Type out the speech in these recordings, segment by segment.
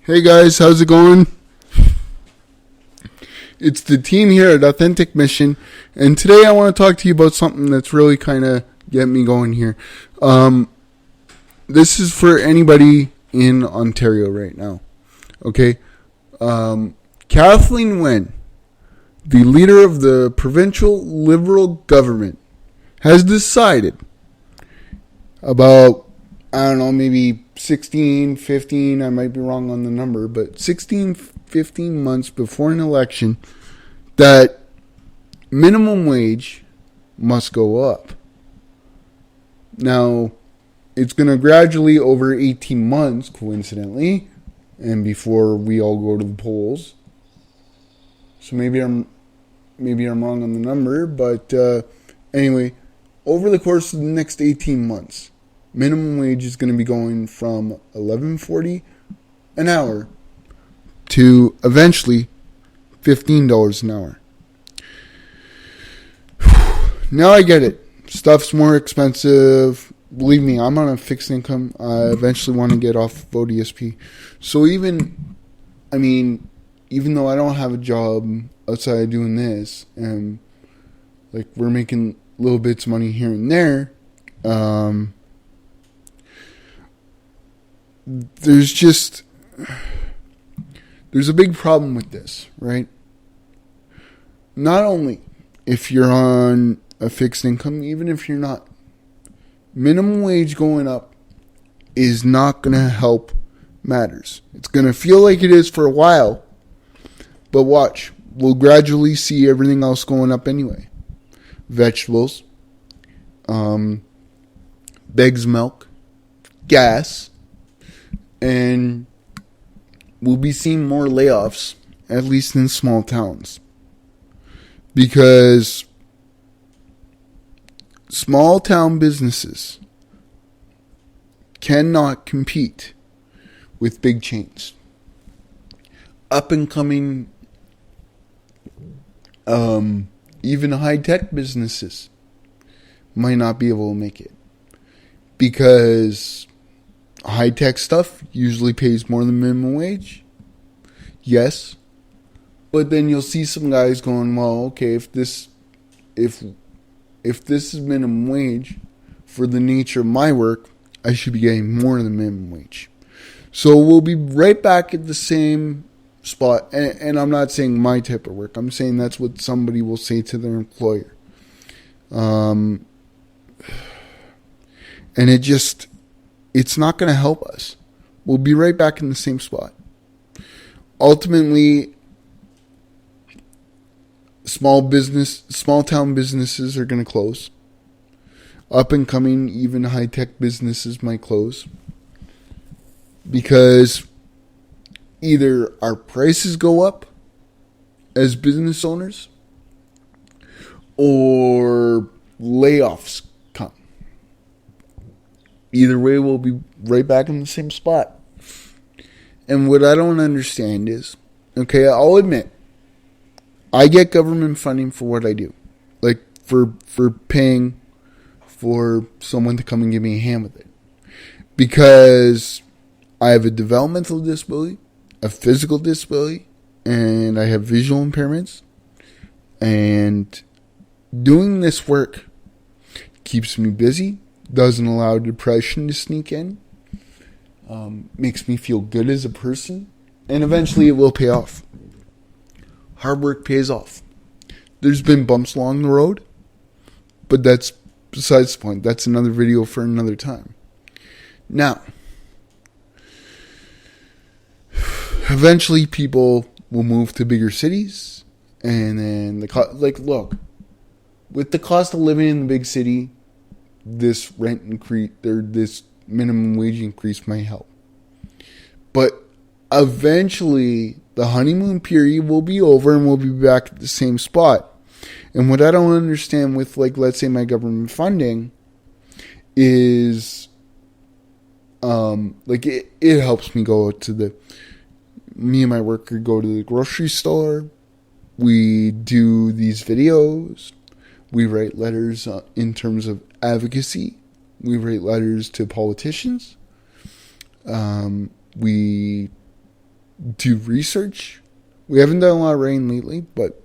Hey guys, how's it going? It's the team here at Authentic Mission, and today I want to talk to you about something that's really kind of getting me going here. This is for anybody in Ontario right now, okay? Kathleen Wynne, the leader of the provincial Liberal government, has decided about, I don't know, maybe 16, 15, I might be wrong on the number, but 16, 15 months before an election, that minimum wage must go up. Now, it's going to gradually over 18 months, coincidentally, and before we all go to the polls. So maybe I'm wrong on the number, but anyway, over the course of the next 18 months, minimum wage is going to be going from $11.40 an hour to eventually $15 an hour. Now I get it. Stuff's more expensive. Believe me, I'm on a fixed income. I eventually want to get off ODSP. So even though I don't have a job outside of doing this, and like we're making little bits of money here and there, there's a big problem with this, right? Not only if you're on a fixed income, even if you're not, minimum wage going up is not going to help matters. It's going to feel like it is for a while, but watch, we'll gradually see everything else going up anyway. Vegetables, eggs, milk, gas, and we'll be seeing more layoffs, at least in small towns. Because small town businesses cannot compete with big chains. Up and coming, even high-tech businesses might not be able to make it. Because high-tech stuff usually pays more than minimum wage. Yes. But then you'll see some guys going, well, okay, if this is minimum wage for the nature of my work, I should be getting more than minimum wage. So we'll be right back at the same spot. And I'm not saying my type of work. I'm saying that's what somebody will say to their employer. And it's not going to help us. We'll be right back in the same spot. Ultimately, small town businesses are going to close. Up and coming, even high-tech businesses might close. Because either our prices go up as business owners, or layoffs come. Either way, we'll be right back in the same spot. And what I don't understand is, okay, I'll admit, I get government funding for what I do. Like, for paying for someone to come and give me a hand with it. Because I have a developmental disability, a physical disability, and I have visual impairments. And doing this work keeps me busy, doesn't allow depression to sneak in, makes me feel good as a person, and eventually it will pay off. Hard work pays off. There's been bumps along the road, but that's besides the point. That's another video for another time. Now, eventually people will move to bigger cities, and then look, with the cost of living in the big city, this rent increase or this minimum wage increase might help. But eventually, the honeymoon period will be over and we'll be back at the same spot. And what I don't understand with, like, let's say my government funding is, it helps me go me and my worker go to the grocery store. We do these videos. We write letters in terms of advocacy. We write letters to politicians. We do research. We haven't done a lot of rain lately, but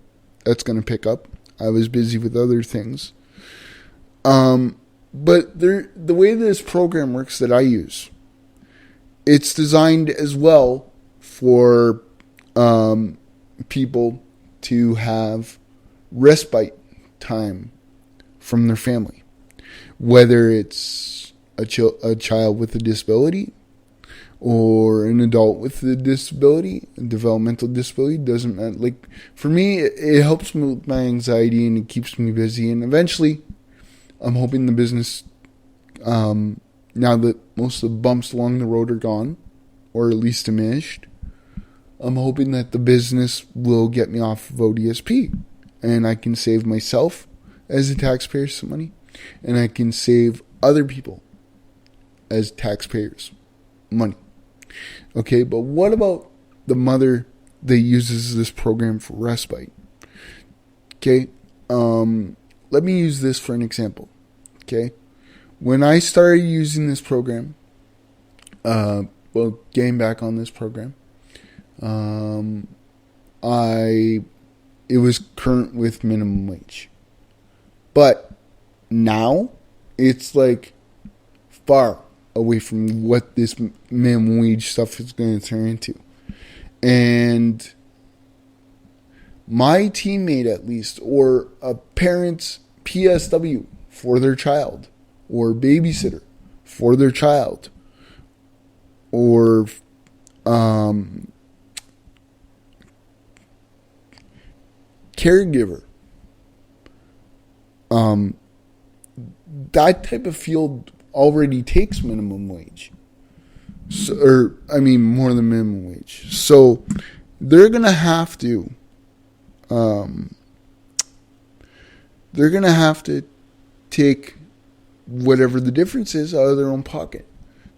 that's going to pick up. I was busy with other things. But the way this program works that I use, it's designed as well for people to have respite time from their family. Whether it's a child with a disability or an adult with a disability, a developmental disability, doesn't matter. Like, for me, it helps me with my anxiety and it keeps me busy. And eventually, I'm hoping the business, now that most of the bumps along the road are gone, or at least diminished, I'm hoping that the business will get me off of ODSP. And I can save myself as a taxpayer some money. And I can save other people as taxpayers money. Okay, but what about the mother that uses this program for respite? Okay, let me use this for an example. Okay, when I started using this program, getting back on this program, it was current with minimum wage, but now it's like far away from what this minimum wage stuff is going to turn into. And my teammate, at least, or a parent's PSW for their child, or babysitter for their child, or caregiver, that type of field already takes minimum wage. More than minimum wage. So they're going to have to take whatever the difference is out of their own pocket.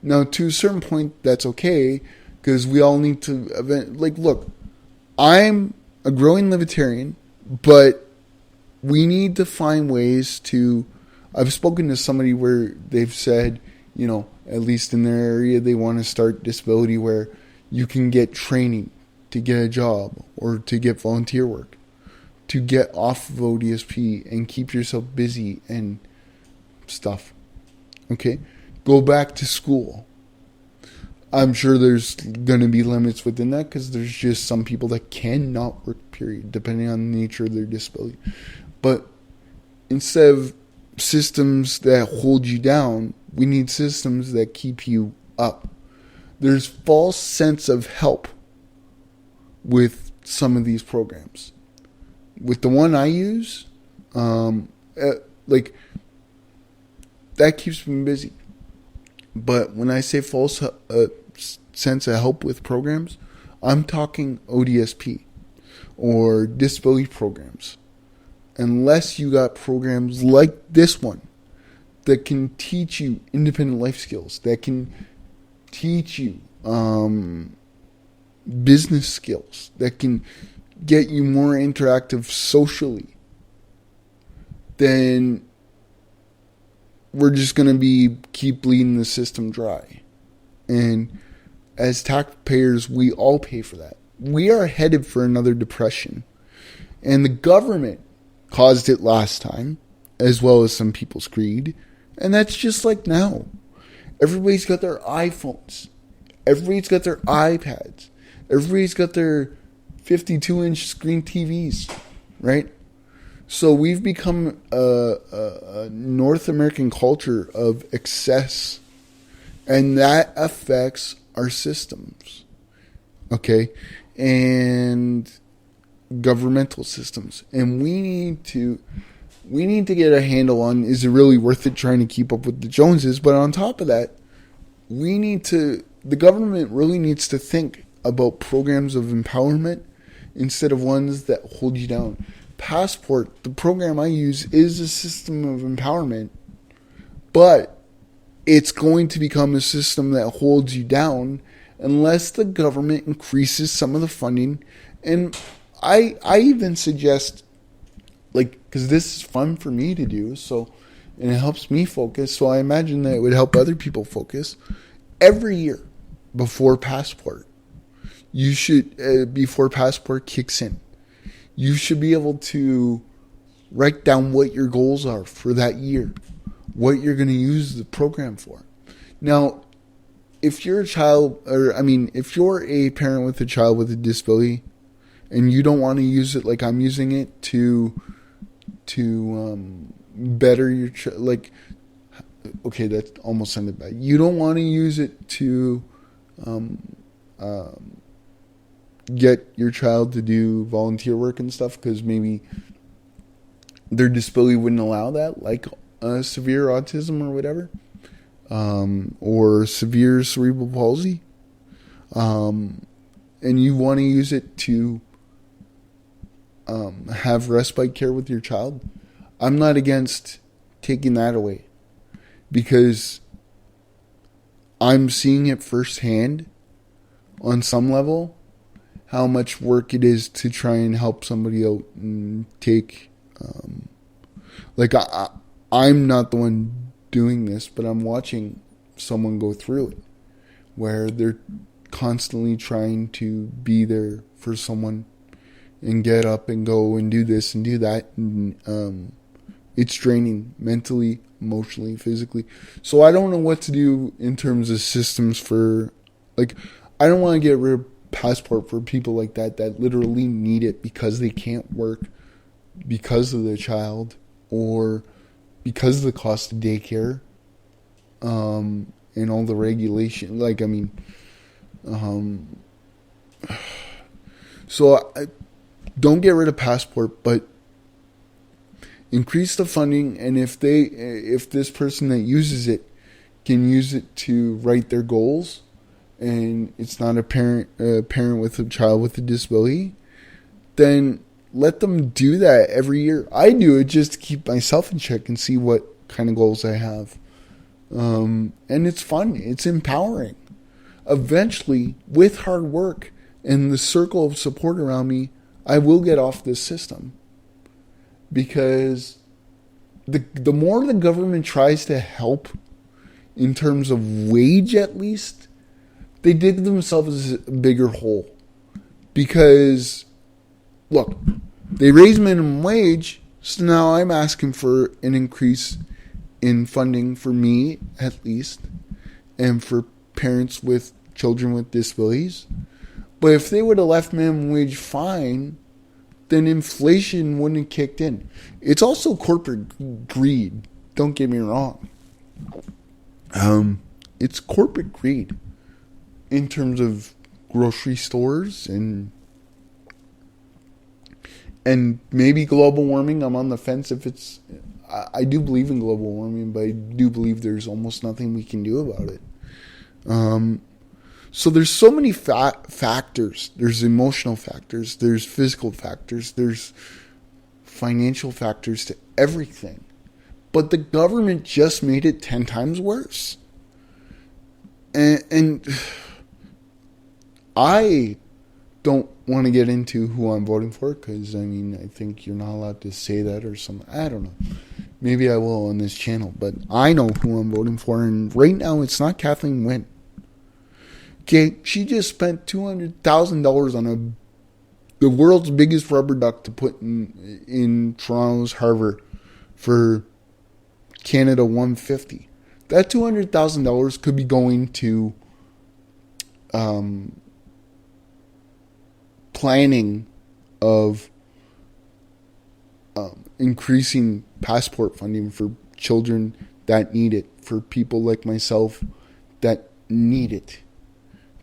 Now, to a certain point, that's okay, because we all need to, look, I'm a growing libertarian, but we need to find ways to, I've spoken to somebody where they've said, at least in their area, they want to start disability where you can get training to get a job or to get volunteer work, to get off of ODSP and keep yourself busy and stuff. Okay? Go back to school. I'm sure there's going to be limits within that because there's just some people that cannot work, period, depending on the nature of their disability. But instead of systems that hold you down, we need systems that keep you up. There's false sense of help with some of these programs. With the one I use, that keeps me busy. But when I say false sense of help with programs, I'm talking ODSP or disability programs. Unless you got programs like this one that can teach you independent life skills, that can teach you business skills, that can get you more interactive socially, then we're just going to keep bleeding the system dry. And as taxpayers, we all pay for that. We are headed for another depression. And the government caused it last time, as well as some people's greed. And that's just like now. Everybody's got their iPhones. Everybody's got their iPads. Everybody's got their 52-inch screen TVs, right? So we've become a North American culture of excess, and that affects our systems, okay, and governmental systems. And we need to get a handle on, is it really worth it trying to keep up with the Joneses? But on top of that, the government really needs to think about programs of empowerment instead of ones that hold you down. Passport, the program I use, is a system of empowerment, but it's going to become a system that holds you down unless the government increases some of the funding. And I even suggest, because this is fun for me to do, and it helps me focus, so I imagine that it would help other people focus. Every year before Passport, You should, before Passport kicks in, you should be able to write down what your goals are for that year, what you're going to use the program for. Now, if you're a child, if you're a parent with a child with a disability, and you don't want to use it like I'm using it to better your okay, that almost sounded bad. You don't want to use it to get your child to do volunteer work and stuff because maybe their disability wouldn't allow that, like severe autism or whatever, or severe cerebral palsy, and you want to use it to have respite care with your child. I'm not against taking that away because I'm seeing it firsthand on some level how much work it is to try and help somebody out and take I'm not the one doing this, but I'm watching someone go through it where they're constantly trying to be there for someone and get up and go and do this and do that, and it's draining mentally, emotionally, physically. So I don't know what to do in terms of systems for, I don't want to get rid of Passport for people like that literally need it because they can't work because of their child or because of the cost of daycare, and all the regulation. So don't get rid of Passport, but increase the funding. And if this person that uses it can use it to write their goals, and it's not a parent with a child with a disability, then let them do that every year. I do it just to keep myself in check and see what kind of goals I have. And it's fun. It's empowering. Eventually, with hard work and the circle of support around me, I will get off this system. Because the more the government tries to help in terms of wage, at least, they dig themselves a bigger hole. Because, look, they raise minimum wage, so now I'm asking for an increase in funding for me, at least, and for parents with children with disabilities. But if they would have left minimum wage fine, then inflation wouldn't have kicked in. It's also corporate greed. Don't get me wrong. It's corporate greed in terms of grocery stores and maybe global warming. I'm on the fence if it's... I do believe in global warming, but I do believe there's almost nothing we can do about it. So there's so many factors. There's emotional factors. There's physical factors. There's financial factors to everything. But the government just made it 10 times worse. And I don't want to get into who I'm voting for because, I think you're not allowed to say that or something. I don't know. Maybe I will on this channel. But I know who I'm voting for. And right now, it's not Kathleen Wynne. Okay, she just spent $200,000 on the world's biggest rubber duck to put in Toronto's Harbour for Canada 150. That $200,000 could be going to planning of increasing Passport funding for children that need it, for people like myself that need it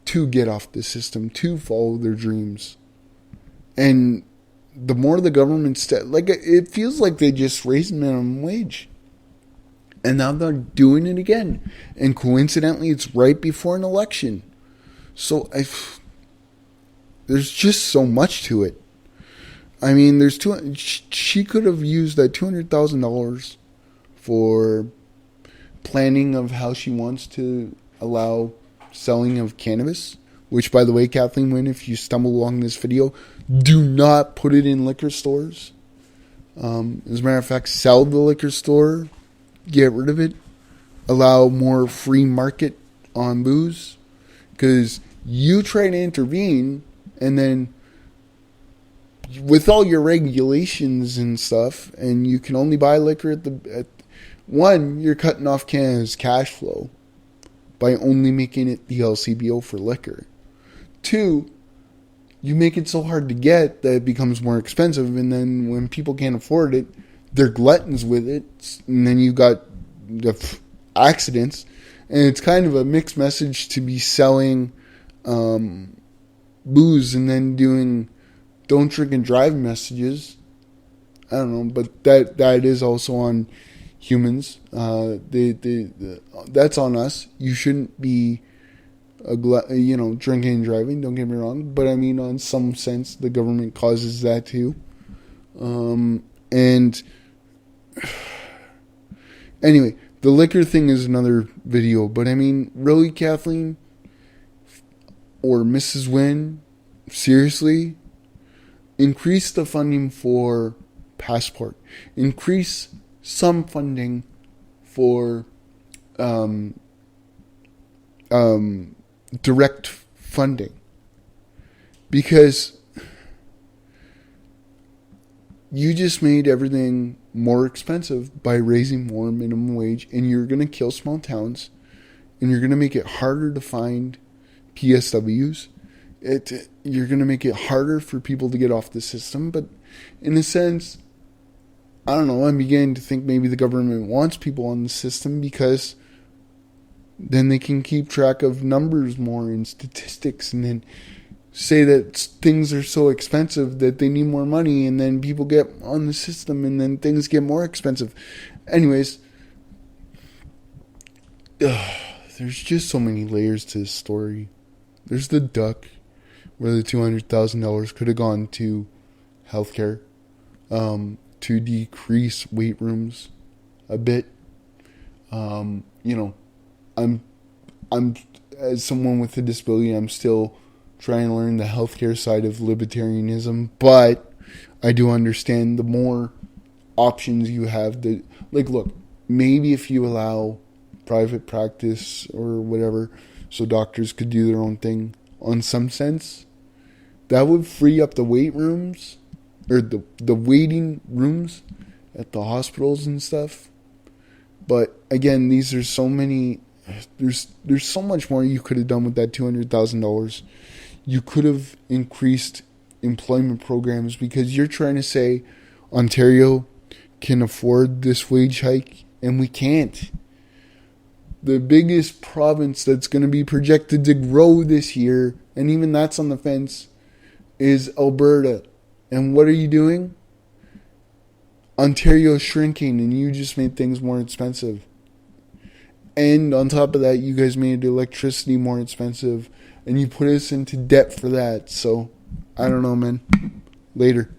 to get off the system, to follow their dreams. And the more the government... it feels like they just raised minimum wage. And now they're doing it again. And coincidentally, it's right before an election. So there's just so much to it. She could have used that $200,000 for planning of how she wants to allow selling of cannabis, which, by the way, Kathleen Wynne, if you stumble along this video, do not put it in liquor stores. As a matter of fact, sell the liquor store, get rid of it, allow more free market on booze, because You try to intervene, and then with all your regulations and stuff, and you can only buy liquor at one, you're cutting off Canada's cash flow by only making it the LCBO for liquor. Two, you make it so hard to get that it becomes more expensive, and then when people can't afford it, they're gluttons with it, and then you got the accidents, and it's kind of a mixed message to be selling booze and then doing don't drink and drive messages. I don't know, but that is also on humans. That's on us. You shouldn't be drinking and driving. Don't get me wrong, but I mean, on some sense, the government causes that too. And anyway, the liquor thing is another video. But I mean, really, Kathleen or Mrs. Wynne, seriously. Increase the funding for Passport. Increase some funding for direct funding. Because you just made everything more expensive by raising more minimum wage, and you're going to kill small towns, and you're going to make it harder to find PSWs. You're going to make it harder for people to get off the system. But in a sense, I don't know, I'm beginning to think maybe the government wants people on the system because then they can keep track of numbers more and statistics, and then say that things are so expensive that they need more money, and then people get on the system and then things get more expensive. Anyways, there's just so many layers to this story. There's the duck, where the $200,000 could have gone to healthcare, to decrease weight rooms a bit. I'm as someone with a disability, I'm still trying to learn the healthcare side of libertarianism, but I do understand the more options you have. Look, maybe if you allow private practice or whatever, so doctors could do their own thing on some sense, that would free up the wait rooms, or the waiting rooms at the hospitals and stuff. But again, these are so many. There's so much more you could have done with that $200,000. You could have increased employment programs, because you're trying to say Ontario can afford this wage hike, and we can't. The biggest province that's going to be projected to grow this year, and even that's on the fence, is Alberta. And what are you doing? Ontario's shrinking, and you just made things more expensive. And on top of that, you guys made electricity more expensive, and you put us into debt for that. So, I don't know, man. Later.